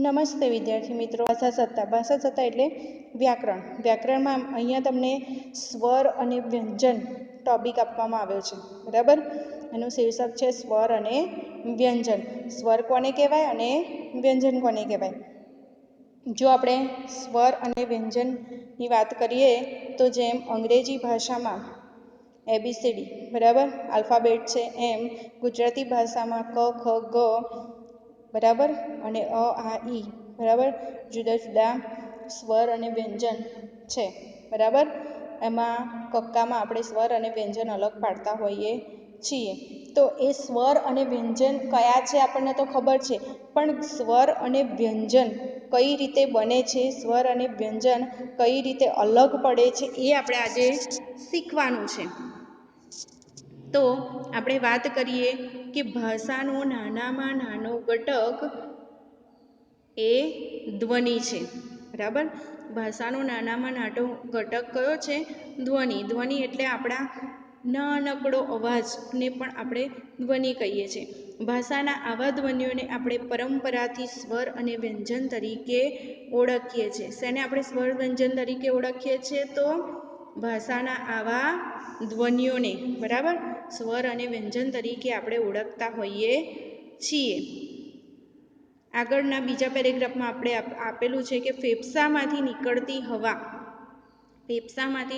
નમસ્તે વિદ્યાર્થી મિત્રો, ભાષા સત્તા એટલે વ્યાકરણ. વ્યાકરણમાં અહીંયા તમને સ્વર અને વ્યંજન ટોપિક આપવામાં આવ્યો છે, બરાબર. એનું શીર્ષક છે સ્વર અને વ્યંજન. સ્વર કોને કહેવાય અને વ્યંજન કોને કહેવાય? જો આપણે સ્વર અને વ્યંજનની વાત કરીએ તો જેમ અંગ્રેજી ભાષામાં ABCD બરાબર આલ્ફાબેટ છે, એમ ગુજરાતી ભાષામાં ક ખ ગ બરાબર અને અ આ ઈ બરાબર જુદા જુદા સ્વર અને વ્યંજન છે, બરાબર. એમાં કક્કામાં આપણે સ્વર અને વ્યંજન અલગ પાડતા હોઈએ છીએ. તો એ સ્વર અને વ્યંજન કયા છે આપણને તો ખબર છે, પણ સ્વર અને વ્યંજન કઈ રીતે બને છે, સ્વર અને વ્યંજન કઈ રીતે અલગ પડે છે, એ આપણે આજે શીખવાનું છે. તો આપણે વાત કરીએ કે ભાષાનો નાનામાં નાનો ઘટક એ ધ્વનિ છે, બરાબર. ભાષાનો નાનામાં નાનો ઘટક કયો છે? ધ્વનિ. ધ્વનિ એટલે આપણા નાનકડો અવાજને પણ આપણે ધ્વનિ કહીએ છીએ. ભાષાના આવા ધ્વનિઓને આપણે પરંપરાથી સ્વર અને વ્યંજન તરીકે ઓળખીએ છીએ. શેને આપણે સ્વર વ્યંજન તરીકે ઓળખીએ છીએ? તો ભાષાના આવા ધ્વનિઓને, બરાબર, સ્વર અને વ્યંજન તરીકે આપણે ઓળખતા હોઈએ છીએ. આગળના બીજા પેરેગ્રાફમાં આપણે આપેલું છે કે ફેફસામાંથી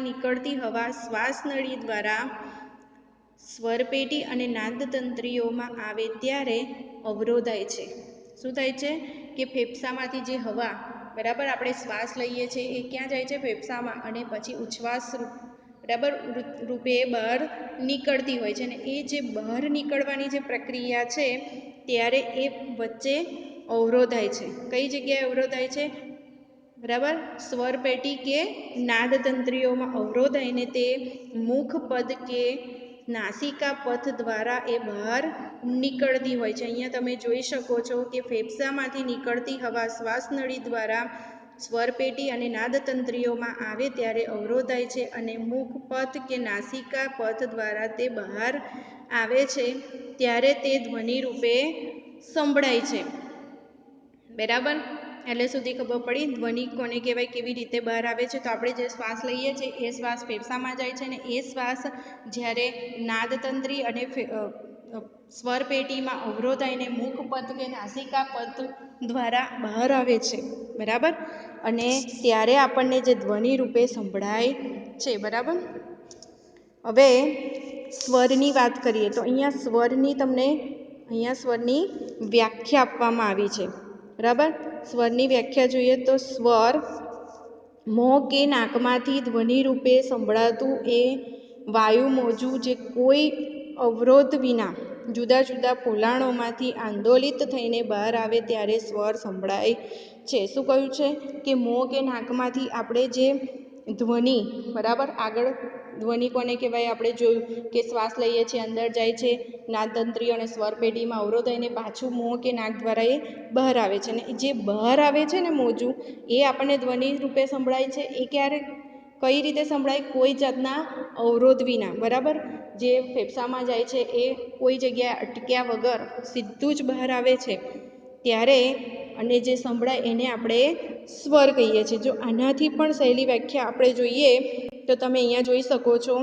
નીકળતી હવા શ્વાસનળી દ્વારા સ્વરપેટી અને નાદતંત્રીઓમાં આવે ત્યારે અવરોધાય છે. શું થાય છે? કે ફેફસામાંથી જે હવા, બરાબર, આપણે શ્વાસ લઈએ છીએ એ ક્યાં જાય છે? ફેફસામાં, અને પછી ઉચ્છ્વાસ બરાબર રૂપે બહાર નીકળતી હોય છે. અને એ જે બહાર નીકળવાની જે પ્રક્રિયા છે ત્યારે એ વચ્ચે અવરોધાય છે. કઈ જગ્યાએ અવરોધાય છે? બરાબર, સ્વરપેટી કે નાદતંત્રીઓમાં અવરોધાઈને તે મુખ પદ કે નાસિકા પથ દ્વારા એ બહાર નીકળતી હોય છે. અહીંયા તમે જોઈ શકો છો કે ફેફસામાંથી નીકળતી હવા શ્વાસનળી દ્વારા સ્વરપેટી અને નાદતંત્રીઓમાં આવે ત્યારે અવરોધાય છે અને મુખ પથ કે નાસિકા પથ દ્વારા તે બહાર આવે છે ત્યારે તે ધ્વનિ રૂપે સંભળાય છે, બરાબર. એટલે સુધી ખબર પડી ધ્વનિ કોને કહેવાય, કેવી રીતે બહાર આવે છે. તો આપણે જે શ્વાસ લઈએ છીએ એ શ્વાસ ફેફસામાં જાય છે, અને એ શ્વાસ જ્યારે નાદતંત્રી અને સ્વરપેટીમાં અવરોધાઈને મુખપથ કે નાસિકા પથ દ્વારા બહાર આવે છે, બરાબર. અને ત્યારે આપણને જે ધ્વનિ રૂપે સંભળાય છે, બરાબર. હવે સ્વરની વાત કરીએ તો અહીંયા સ્વરની વ્યાખ્યા આપવામાં આવી છે, બરાબર. સ્વરની વ્યાખ્યા જોઈએ તો સ્વર મોં કે નાકમાંથી ધ્વનિ રૂપે સંભળાતું એ વાયુ મોજું જે કોઈ અવરોધ વિના જુદા જુદા પોલાણોમાંથી આંદોલિત થઈને બહાર આવે ત્યારે સ્વર સંભળાય છે. શું કહ્યું છે? કે મોં કે નાકમાંથી આપણે જે ધ્વનિ, બરાબર, આગળ ધ્વનિ કોને કહેવાય આપણે જોયું કે શ્વાસ લઈએ છીએ, અંદર જાય છે, નાદતંત્રી અને સ્વરપેટીમાં અવરોધાઈને પાછું મોં કે નાક દ્વારા એ બહાર આવે છે. અને જે બહાર આવે છે ને મોજું, એ આપણને ધ્વનિ રૂપે સંભળાય છે. એ ક્યારે, કઈ રીતે સંભળાય? કોઈ જાતના અવરોધ વિના, બરાબર. જે ફેફસામાં જાય છે એ કોઈ જગ્યાએ અટક્યા વગર સીધું જ બહાર આવે છે ત્યારે, અને જે સંભળાય એને આપણે સ્વર કહીએ છીએ. જો આનાથી પણ સહેલી વ્યાખ્યા આપણે જોઈએ તો તમે અહીંયા જોઈ શકો છો.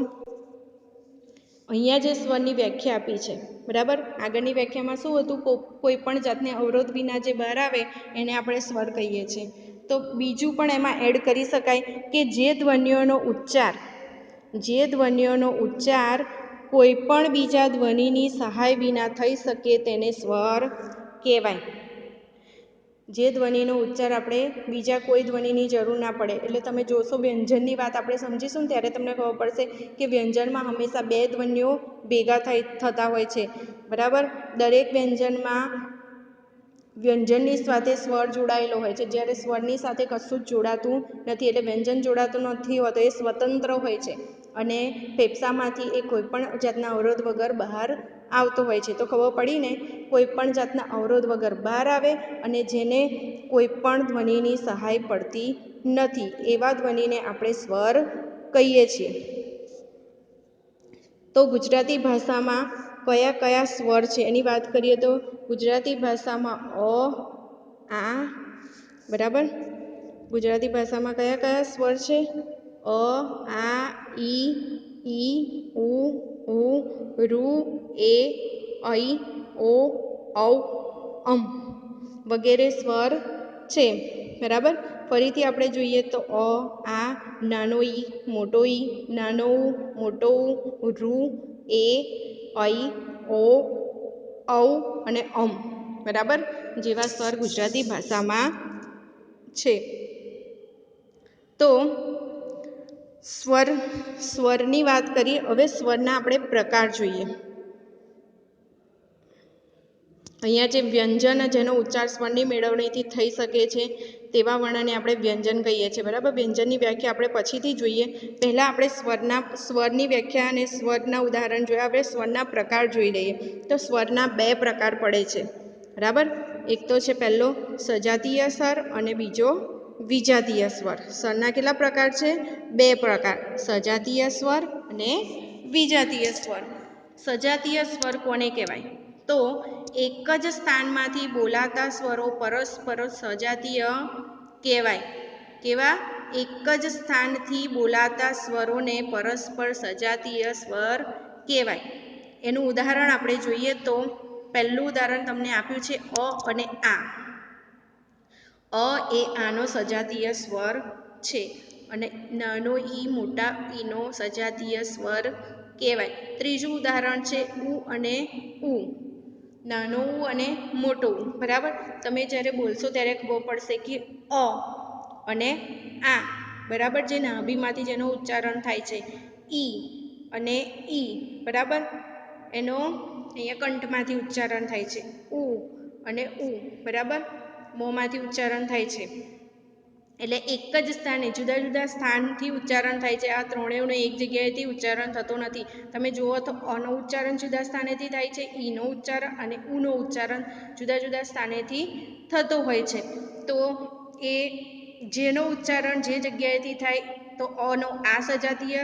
અહીંયા જે સ્વરની વ્યાખ્યા આપી છે, બરાબર. આગળની વ્યાખ્યામાં શું હતું? કોઈ પણ જાતને અવરોધ વિના જે બહાર આવે એને આપણે સ્વર કહીએ છીએ. તો બીજું પણ એમાં એડ કરી શકાય કે જે ધ્વનિઓનો ઉચ્ચાર કોઈ પણ બીજા ધ્વનિની સહાય વિના થઈ શકે તેને સ્વર કહેવાય. જે ધ્વનિનો ઉચ્ચાર આપણે બીજા કોઈ ધ્વનિની જરૂર ના પડે. એટલે તમે જોશો, વ્યંજનની વાત આપણે સમજીશું ને ત્યારે તમને ખબર પડશે કે વ્યંજનમાં હંમેશા બે ધ્વનિઓ ભેગા થતા હોય છે, બરાબર. દરેક વ્યંજનની સાથે સ્વર જોડાયેલો હોય છે, જ્યારે સ્વરની સાથે કશું જ જોડાતું નથી. એટલે વ્યંજન જોડાતું નથી હોતું, એ સ્વતંત્ર હોય છે અને ફેફસામાંથી એ કોઈપણ જાતના અવરોધ વગર બહાર આવતો હોય છે. તો ખબર પડી ને, કોઈ પણ જાતના અવરોધ વગર બહાર આવે અને જેને કોઈ પણ ધ્વનિની સહાય પડતી નથી, એવા ધ્વનિને આપણે સ્વર કહીએ છીએ. તો ગુજરાતી ભાષામાં કયા કયા સ્વર છે એની વાત કરીએ તો ગુજરાતી ભાષામાં અ, આ, બરાબર. ગુજરાતી ભાષામાં કયા કયા સ્વર છે? અ, આ, ઈ, ઉ, રૂ, એ, ઐ, ઓ, ઔ, અમ વગેરે સ્વર છે. બરાબર. ફરીથી આપણે જોઈએ તો અ, આ, નાનો ઈ, મોટો ઈ, નાનો ઉ, મોટો ઉ, રૂ, એ, ઐ, ઓ, ઔ અને અમ બરાબર જેવા સ્વર ગુજરાતી ભાષામાં છે. તો સ્વરની વાત કરીએ. હવે સ્વરના આપણે પ્રકાર જોઈએ. અહીંયા જે વ્યંજન જેનો ઉચ્ચાર સ્વરની મેળવણીથી થઈ શકે છે તેવા વર્ણને આપણે વ્યંજન કહીએ છીએ. બરાબર. વ્યંજનની વ્યાખ્યા આપણે પછીથી જોઈએ. પહેલાં આપણે સ્વરની વ્યાખ્યા અને સ્વરના ઉદાહરણ જોયા. હવે સ્વરના પ્રકાર જોઈ લઈએ. તો સ્વરના બે પ્રકાર પડે છે. બરાબર. એક તો છે પહેલો સજાતીય સ્વર અને બીજો વિજાતીય સ્વર. સ્વરના કેટલા પ્રકાર છે? બે પ્રકાર, સજાતીય સ્વર અને વિજાતીય સ્વર. સજાતીય સ્વર કોને કહેવાય? તો એક જ સ્થાનમાંથી બોલાતા સ્વરો પરસ્પર સજાતીય કહેવાય. કેવા? એક જ સ્થાનથી બોલાતા સ્વરોને પરસ્પર સજાતીય સ્વર કહેવાય. એનું ઉદાહરણ આપણે જોઈએ તો પહેલું ઉદાહરણ તમને આપ્યું છે અ અને આ. અ એ આનો સજાતીય સ્વર છે અને નાનો ઈ મોટા ઈનો સજાતીય સ્વર કહેવાય. ત્રીજું ઉદાહરણ છે ઉ અને ઉ. નાનો ઉ અને મોટો ઉ. બરાબર. તમે જ્યારે બોલશો ત્યારે ખબર પડશે કે અ અને આ. બરાબર. જે નાભીમાંથી જેનો ઉચ્ચારણ થાય છે ઈ અને ઈ. બરાબર. એનો અહીંયા કંઠમાંથી ઉચ્ચારણ થાય છે ઉ અને ઉ. બરાબર. મોંમાંથી ઉચ્ચારણ થાય છે. એટલે એક જ સ્થાને જુદા જુદા સ્થાનથી ઉચ્ચારણ થાય છે. આ ત્રણેયનો એક જગ્યાએથી ઉચ્ચારણ થતો નથી. તમે જુઓ તો અનો ઉચ્ચારણ જુદા સ્થાનેથી થાય છે, ઈનો ઉચ્ચારણ અને ઉનો ઉચ્ચારણ જુદા જુદા સ્થાનેથી થતો હોય છે. તો એ જેનો ઉચ્ચારણ જે જગ્યાએથી થાય તો અનો આ સજાતીય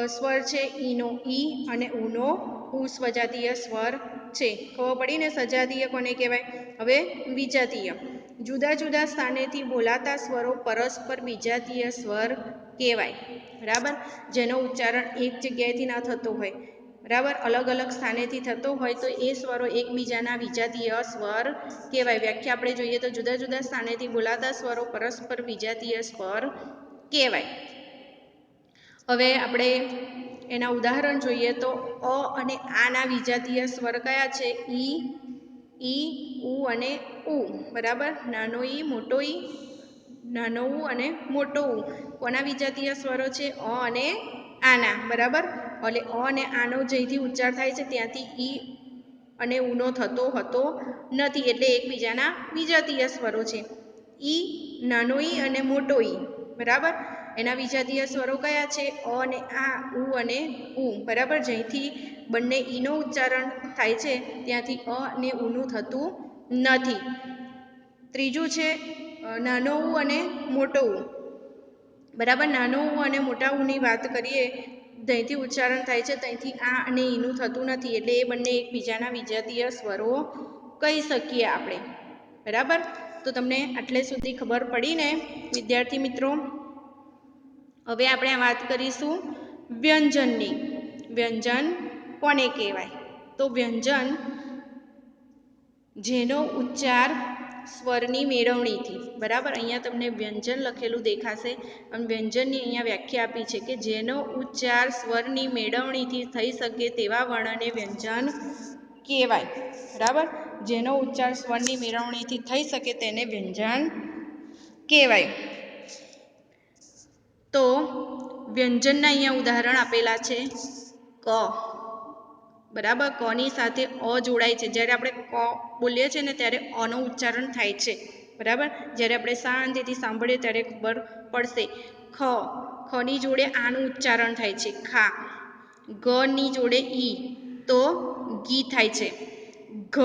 સ્વર છે, ઈનો ઈ અને ઉનો ઉ સજાતીય સ્વર છે. ખબર પડી ને સજાતીય કોને કહેવાય? હવે વિજાતીય. જુદા જુદા સ્થાનેથી બોલાતા સ્વરો પરસ્પર વિજાતીય સ્વર કહેવાય. બરાબર. જેનો ઉચ્ચારણ એક જગ્યાએથી ન થતો હોય. બરાબર. અલગ અલગ સ્થાનેથી થતો હોય તો એ સ્વરો એકબીજાના વિજાતીય સ્વર કહેવાય. વ્યાખ્યા આપણે જોઈએ તો જુદા જુદા સ્થાનેથી બોલાતા સ્વરો પરસ્પર વિજાતીય સ્વર કહેવાય. હવે આપણે એના ઉદાહરણ જોઈએ તો અ અને આના વિજાતીય સ્વર કયા છે? ઈ, ઉ અને ઉ. બરાબર. નાનો ઈ, મોટો ઈ, નાનો ઉ અને મોટો ઉ. કોના વિજાતીય સ્વરો છે? અ અને આના. બરાબર. એટલે અ અને આનો જ્યાંથી ઉચ્ચાર થાય છે ત્યાંથી ઈ અને ઉનો થતો હતો નથી. એટલે એકબીજાના વિજાતીય સ્વરો છે. ઈ, નાનો ઈ અને મોટો ઈ. બરાબર. એના વિજાતીય સ્વરો કયા છે? અ અને આ, ઉ અને ઉ. બરાબર. જ્યાંથી બંને ઈનો ઉચ્ચારણ થાય છે ત્યાંથી અ અને ઉનું થતું નથી. ત્રીજું છે નાનો ઉ અને મોટો ઉ. બરાબર. નાનો ઉ અને મોટા ઉની વાત કરીએ, જ્યાંથી ઉચ્ચારણ થાય છે ત્યાંથી આ અને ઈનું થતું નથી. એટલે એ બંને એકબીજાના વિજાતીય સ્વરો કહી શકીએ આપણે. બરાબર. તો તમને આટલે સુધી ખબર પડી ને વિદ્યાર્થી મિત્રો? હવે આપણે વાત કરીશું વ્યંજનની. વ્યંજન કોને કહેવાય? તો વ્યંજન જેનો ઉચ્ચાર સ્વરની મેળવણીથી. બરાબર. અહીંયા તમને વ્યંજન લખેલું દેખાશે અને વ્યંજનની અહીંયા વ્યાખ્યા આપી છે કે જેનો ઉચ્ચાર સ્વરની મેળવણીથી થઈ શકે તેવા વર્ણને વ્યંજન કહેવાય. બરાબર. જેનો ઉચ્ચાર સ્વરની મેળવણીથી થઈ શકે તેને વ્યંજન કહેવાય. તો વ્યંજનના અહીંયા ઉદાહરણ આપેલા છે ક. બરાબર. કની સાથે અ જોડાય છે. જ્યારે આપણે ક બોલીએ છીએ ને ત્યારે અનું ઉચ્ચારણ થાય છે. બરાબર. જ્યારે આપણે શાંતિથી સાંભળીએ ત્યારે ખબર પડશે. ખ. ખની જોડે આનું ઉચ્ચારણ થાય છે ખા. ગની જોડે ઈ તો ગી થાય છે. ઘ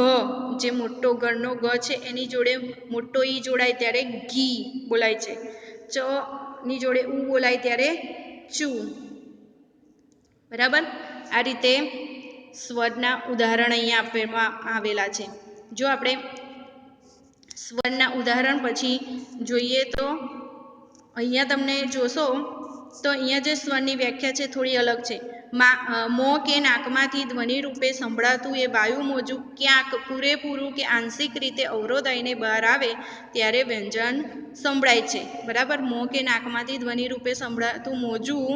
જે મોટો ઘરનો ગ છે એની જોડે મોટો ઈ જોડાય ત્યારે ઘી બોલાય છે. ચ ની જોડે ઉ બોલાય ત્યારે ચૂ. બરાબર. આ રીતે સ્વરના ઉદાહરણ અહીંયા આપવામાં આવેલા છે. જો આપણે સ્વરના ઉદાહરણ પછી જોઈએ તો અહીંયા તમને જોશો તો અહીંયા જે સ્વરની વ્યાખ્યા છે થોડી અલગ છે. મોં કે નાકમાંથી ધ્વનિ રૂપે સંભળાતું એ વાયુ મોજું ક્યાંક પૂરેપૂરું કે આંશિક રીતે અવરોધાઈને બહાર આવે ત્યારે વ્યંજન સંભળાય છે. બરાબર, મોં કે નાકમાંથી ધ્વનિ રૂપે સંભળાતું મોજું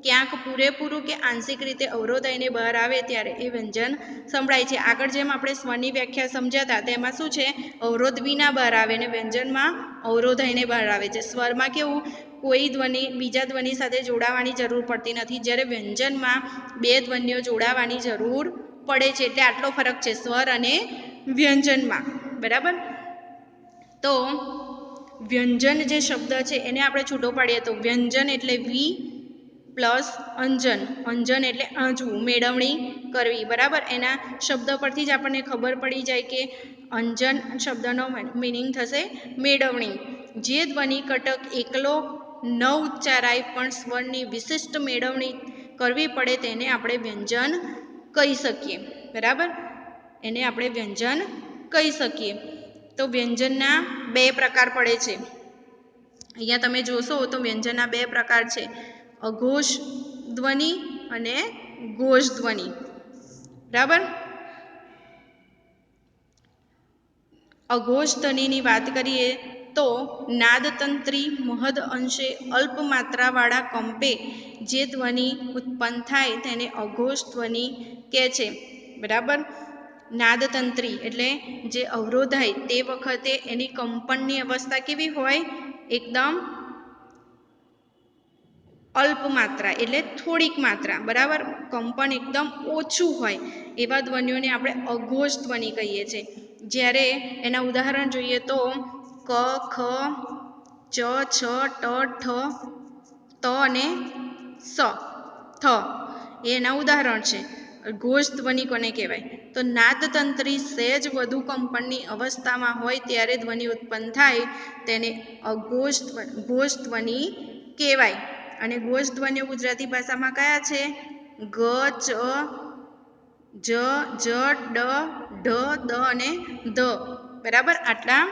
ક્યાંક પૂરેપૂરું કે આંશિક રીતે અવરોધાઈને બહાર આવે ત્યારે એ વ્યંજન સંભળાય છે. આગળ જેમ આપણે સ્વરની વ્યાખ્યા સમજ્યા હતા તેમાં શું છે, અવરોધ વિના બહાર આવે અને વ્યંજનમાં અવરોધાઈને બહાર આવે છે. સ્વરમાં કેવું, કોઈ ધ્વનિ બીજા ધ્વનિ સાથે જોડાવાની જરૂર પડતી નથી, જ્યારે વ્યંજનમાં બે ધ્વનિઓ જોડાવાની જરૂર પડે છે. એટલે આટલો ફરક છે સ્વર અને વ્યંજનમાં. બરાબર, તો વ્યંજન જે શબ્દ છે એને આપણે છૂટો પાડીએ તો વ્યંજન એટલે વી પ્લસ અંજન. અંજન એટલે આંચવું, મેળવણી કરવી. બરાબર, એના શબ્દ પરથી જ આપણને ખબર પડી જાય કે અંજન શબ્દનો મિનિંગ થશે મેળવણી. જે ધ્વનિ કટક એકલો ન ઉચ્ચારાય પણ સ્વરની વિશિષ્ટ મેળવણી કરવી પડે તેને આપણે વ્યંજન કહી શકીએ. બરાબર, એને આપણે વ્યંજન કહી શકીએ. તો વ્યંજનના બે પ્રકાર પડે છે. અહીંયા તમે જોશો તો વ્યંજનના બે પ્રકાર છે, અઘોષ ધ્વનિ અને ઘોષ ધ્વનિ. બરાબર, અઘોષ ધ્વનિની વાત કરીએ તો નાદતંત્રી મહદ અંશે અલ્પ માત્રાવાળા કંપે જે ધ્વનિ ઉત્પન્ન થાય તેને અઘોષ ધ્વનિ કહે છે. બરાબર, નાદતંત્રી એટલે જે અવરોધાય તે વખતે એની કંપનની અવસ્થા કેવી હોય, એકદમ અલ્પ માત્રા એટલે થોડીક માત્રા. બરાબર, કંપન એકદમ ઓછું હોય એવા ધ્વનિઓને આપણે અઘોષ ધ્વનિ કહીએ છીએ. જ્યારે એના ઉદાહરણ જોઈએ તો ક, ખ, ચ, છ, ટ, ઠ, ત અને સ, થ એ એના ઉદાહરણ છે. ઘોષ ધ્વનિ કોને કહેવાય, તો નાદતંત્રી સહેજ વધુ કંપનની અવસ્થામાં હોય ત્યારે ધ્વનિ ઉત્પન્ન થાય તેને અઘોષ ઘોષ ધ્વનિ કહેવાય. અને ઘોષ ધ્વનિઓ ગુજરાતી ભાષામાં કયા છે, ગ, ચ, જ, ડ, ઢ, દ અને ધ. બરાબર, આટલા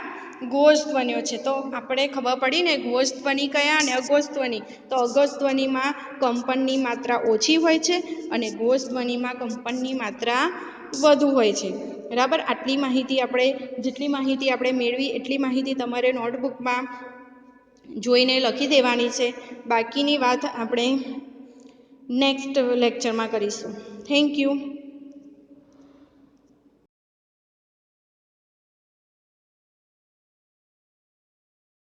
ઘોષ ધ્વનિઓ છે. તો આપણે ખબર પડી ને ઘોષ ધ્વનિ કયા અને અઘોષ ધ્વનિ. તો અઘોષ ધ્વનિમાં કંપનની માત્રા ઓછી હોય છે અને ઘોષ ધ્વનિમાં કંપનની માત્રા વધુ હોય છે. બરાબર, આટલી માહિતી આપણે જેટલી માહિતી આપણે મેળવી એટલી માહિતી તમારે નોટબુકમાં જોઈને લખી દેવાની છે. બાકીની વાત આપણે નેક્સ્ટ લેક્ચરમાં કરીશું. Thank you.